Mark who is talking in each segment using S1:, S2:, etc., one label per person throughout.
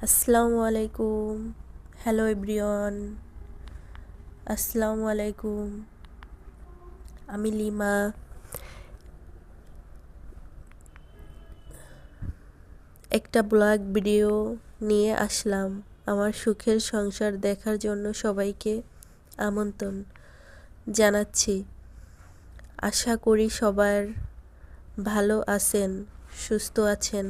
S1: আসসালামু আলাইকুম। Hello everyone, আসসালামু আলাইকুম। আমি লিমা। একটা ব্লগ ভিডিও নিয়ে আসলাম। আমার সুখের সংসার দেখার জন্য সবাইকে আমন্ত্রণ জানাচ্ছি। আশা করি সবার ভালো আছেন, সুস্থ আছেন।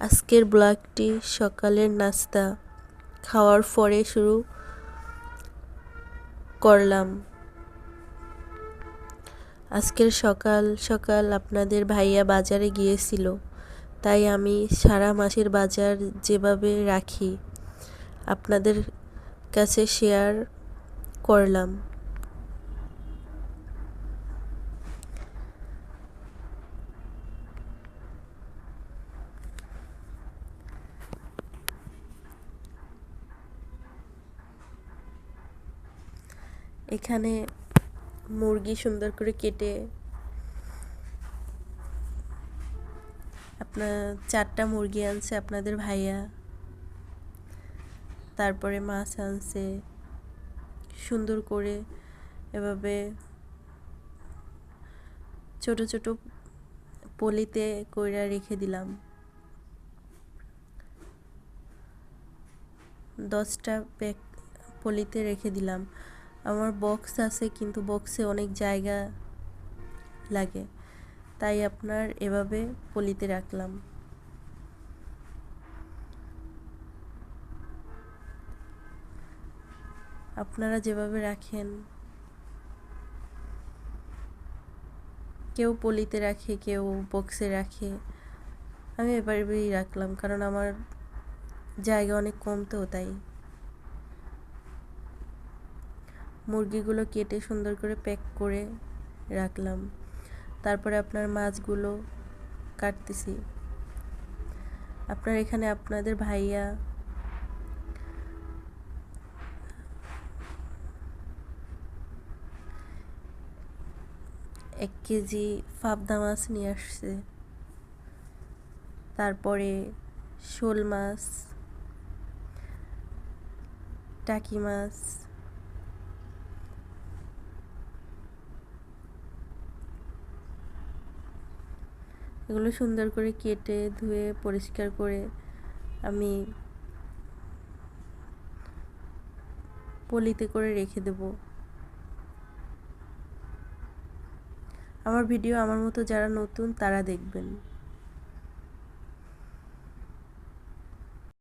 S1: আজকের ব্লগটি সকালের নাস্তা খাওয়ার পরে শুরু করলাম। আজকের সকাল সকাল আপনাদের ভাইয়া বাজারে গিয়েছিল, তাই আমি সারা মাসের বাজার যেভাবে রাখি আপনাদের কাছে শেয়ার করলাম। এখানে মুরগি সুন্দর করে কেটে আপনার 4টা মুরগি আনছে আপনাদের ভাইয়া, তারপরে মাছ আনছে। সুন্দর করে এভাবে ছোট ছোট পলিতে কইরা রেখে দিলাম। 10টা প্যাক পলিতে রেখে দিলাম। আমার বক্স আছে, কিন্তু বক্সে অনেক জায়গা লাগে, তাই আপনার এভাবে পলিতে রাখলাম। আপনারা যেভাবে রাখেন, কেউ পলিতে রাখে, কেউ বক্সে রাখে। আমি এভাবেই রাখলাম, কারণ আমার জায়গা অনেক কম, তো তাই। মুরগিগুলো কেটে সুন্দর করে প্যাক করে রাখলাম। তারপরে আপনার মাছগুলো কাটতেছি। আপনার এখানে আপনাদের ভাইয়া 1 কেজি পাবদা মাছ নিয়ে আসছে, তারপরে শোল মাছ, টাকি মাছ, এগুলো সুন্দর করে কেটে ধুয়ে পরিষ্কার করে আমি পলিতে করে রেখে দেব। আমার ভিডিও আমার মতো যারা নতুন তারা দেখবেন।